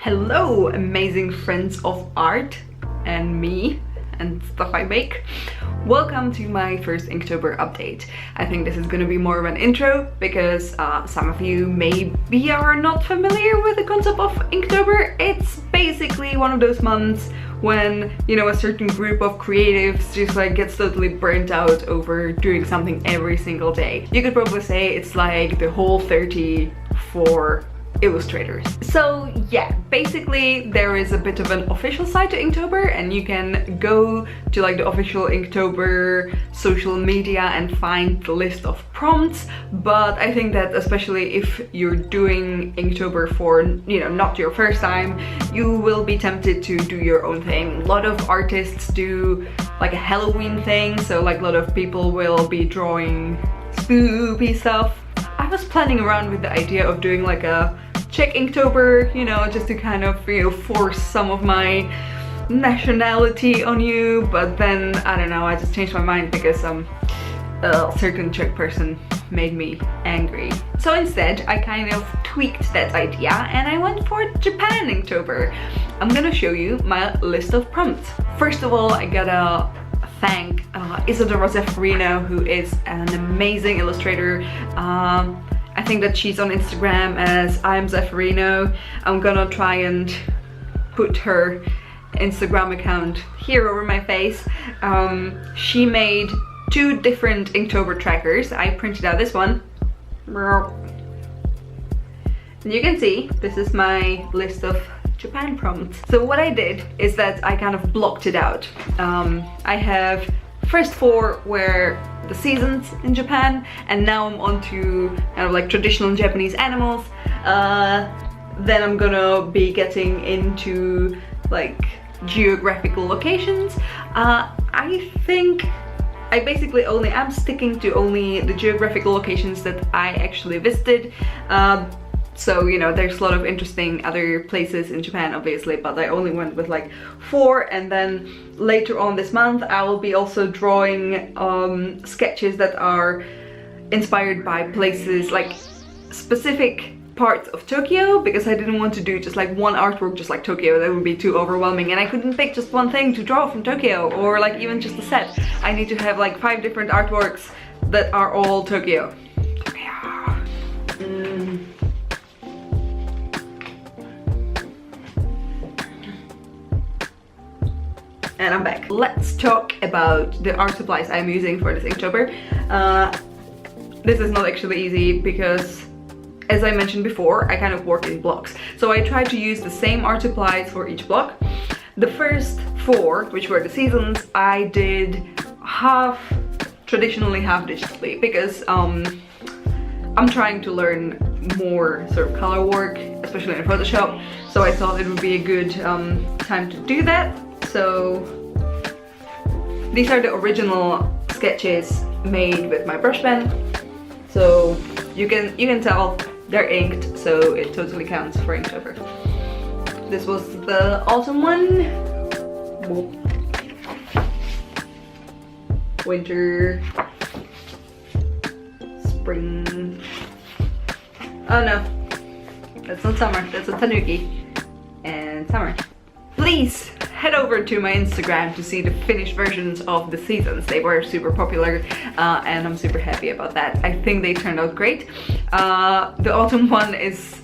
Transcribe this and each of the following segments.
Hello, amazing friends of art and me and stuff I make. Welcome to my first Inktober update. I think this is gonna be more of an intro because some of you maybe are not familiar with the concept of Inktober. It's basically one of those months when, you know, a certain group of creatives just like gets totally burnt out over doing something every single day. You could probably say it's like the whole 30 for illustrators. So yeah, basically there is a bit of an official side to Inktober, and you can go to like the official Inktober social media and find the list of prompts. But I think that especially if you're doing Inktober for, you know, not your first time, you will be tempted to do your own thing. A lot of artists do like a Halloween thing, so like a lot of people will be drawing spoopy stuff. I was planning around with the idea of doing like a check Inktober, you know, just to kind of, you know, force some of my nationality on you, but then I don't know, I just changed my mind because a certain Czech person made me angry. So instead I kind of tweaked that idea and I went for Japan Inktober. I'm gonna show you my list of prompts. First of all, I gotta thank Isadora Zeffirino, who is an amazing illustrator. I think that she's on Instagram as I'm Zeffirino. I'm gonna try and put her Instagram account here over my face. She made 2 different Inktober trackers. I printed out this one. And you can see this is my list of Japan prompts. So what I did is that I kind of blocked it out. I have first 4 were the seasons in Japan, and now I'm on to kind of like traditional Japanese animals. Then I'm gonna be getting into like geographical locations. I think I basically only am sticking to only the geographical locations that I actually visited. So, you know, there's a lot of interesting other places in Japan, obviously, but I only went with like 4. And then later on this month, I will be also drawing sketches that are inspired by places, like specific parts of Tokyo, because I didn't want to do just like one artwork just like Tokyo. That would be too overwhelming, and I couldn't pick just one thing to draw from Tokyo, or like even just a set. I need to have like 5 different artworks that are all Tokyo. And I'm back. Let's talk about the art supplies I'm using for this Inktober. This is not actually easy because, as I mentioned before, I kind of work in blocks. So I tried to use the same art supplies for each block. The first 4, which were the seasons, I did half traditionally, half digitally, because I'm trying to learn more sort of color work, especially in Photoshop. So I thought it would be a good time to do that. So these are the original sketches made with my brush pen. So you can tell they're inked, so it totally counts for Inktober. This was the autumn one. Winter. Spring. Oh no, that's not summer, that's a tanuki. And summer. Please head over to my Instagram to see the finished versions of the seasons. They were super popular and I'm super happy about that. I think they turned out great. The autumn one is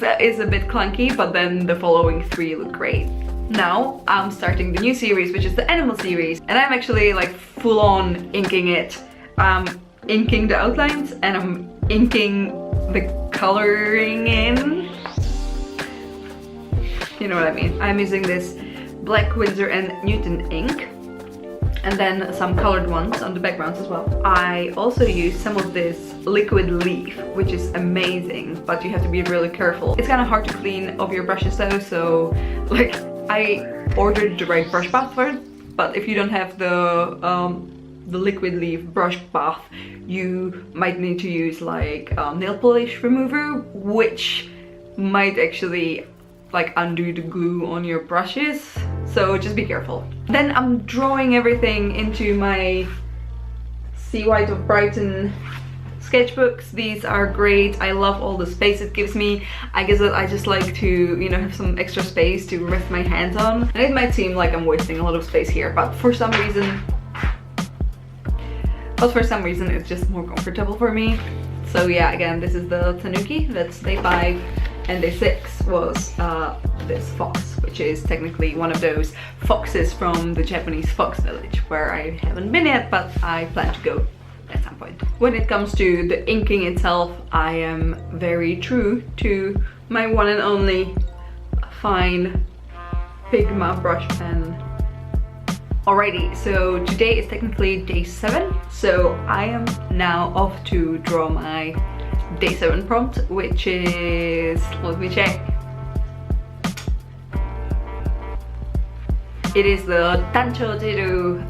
a bit clunky, but then the following 3 look great. Now I'm starting the new series, which is the animal series, and I'm actually like full on inking it. I'm inking the outlines and I'm inking the coloring in. You know what I mean. I'm using this Black Winsor and Newton ink, and then some colored ones on the backgrounds as well. I also use some of this liquid leaf, which is amazing, but you have to be really careful. It's kind of hard to clean off your brushes though, so like I ordered the right brush bath for it, but if you don't have the liquid leaf brush bath, you might need to use like nail polish remover, which might actually like undo the glue on your brushes, so just be careful. Then I'm drawing everything into my Sea White of Brighton sketchbooks. These are great. I love all the space it gives me. I guess that I just like to, you know, have some extra space to rest my hands on. And it might seem like I'm wasting a lot of space here, but for some reason it's just more comfortable for me. So yeah, again, this is the tanuki. That's day 5, and day 6 was this fox, which is technically one of those foxes from the Japanese fox village, where I haven't been yet, but I plan to go at some point. When it comes to the inking itself, I am very true to my one and only fine Pigma brush pen. Alrighty, so today is technically day 7, so I am now off to draw my day 7 prompt, which is, let me check. It is the Tanchojiru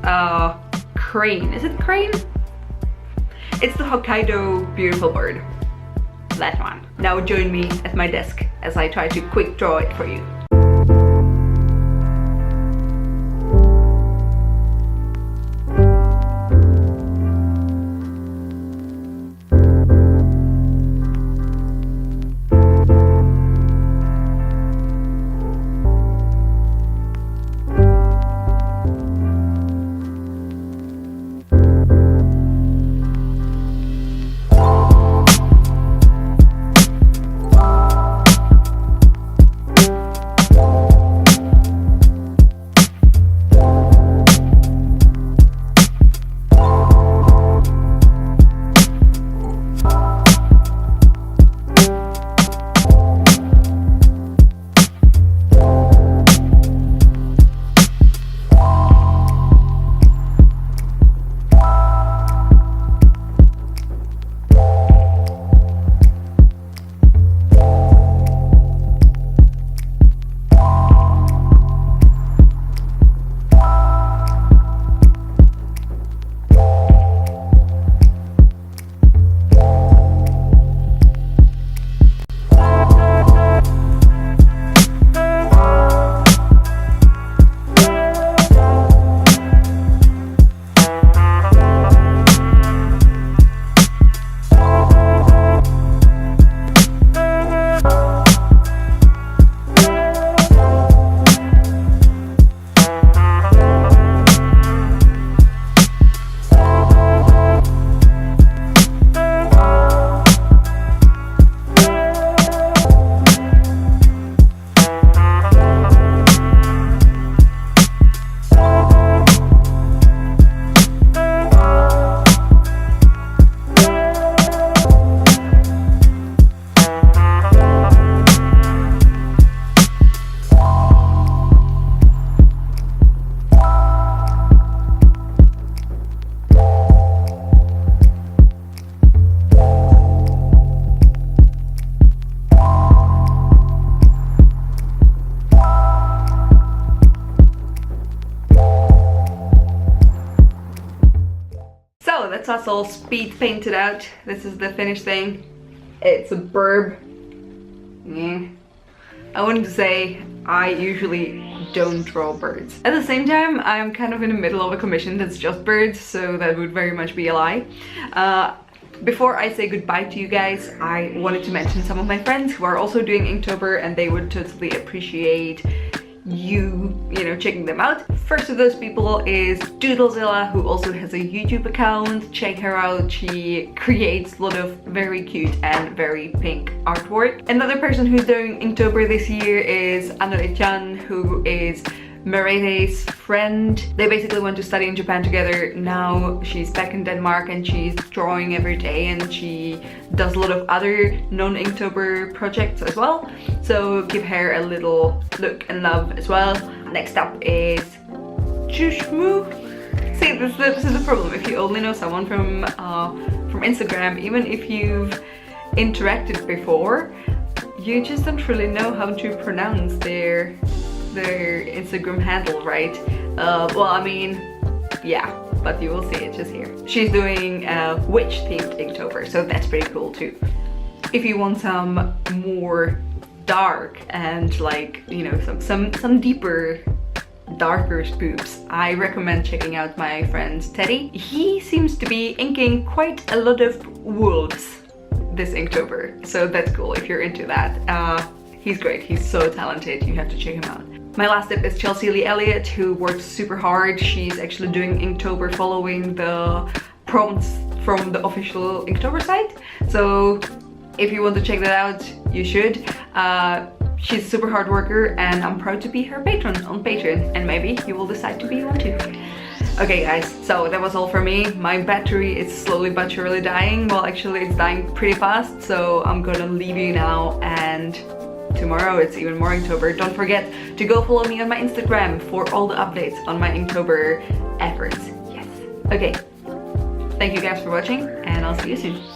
crane. Is it crane? It's the Hokkaido beautiful bird. That one. Now join me at my desk as I try to quick draw it for you. So that's us all speed painted out. This is the finished thing. It's a burb. Yeah. I wouldn't say I usually don't draw birds. At the same time, I'm kind of in the middle of a commission that's just birds, so that would very much be a lie. Before I say goodbye to you guys, I wanted to mention some of my friends who are also doing Inktober, and they would totally appreciate you know, checking them out. First of those people is Doodlezilla, who also has a YouTube account. Check her out. She creates a lot of very cute and very pink artwork. Another person who's doing Inktober this year is Anore-chan, who is Merete's friend. They basically went to study in Japan together. Now she's back in Denmark and she's drawing every day, and she does a lot of other non-Inktober projects as well. So give her a little look and love as well. Next up is Chushmu. See, this is the problem. If you only know someone from Instagram, even if you've interacted before, you just don't really know how to pronounce their Instagram handle, right? Well, I mean, yeah, but you will see it just here. She's doing a witch themed Inktober, so that's pretty cool too. If you want some more dark and, like, you know, some deeper darker spoofs, I recommend checking out my friend Teddy. He seems to be inking quite a lot of wolves this Inktober, so that's cool if you're into that. He's great, he's so talented, you have to check him out. My last tip is Chelsea Lee Elliott, who works super hard. She's actually doing Inktober following the prompts from the official Inktober site. So if you want to check that out, you should. She's a super hard worker and I'm proud to be her patron on Patreon, and maybe you will decide to be one too. Okay guys, so that was all for me. My battery is slowly but surely dying. Well, actually it's dying pretty fast, so I'm gonna leave you now, and tomorrow it's even more Inktober. Don't forget to go follow me on my Instagram for all the updates on my Inktober efforts. Yes. Okay. Thank you guys for watching, and I'll see you soon.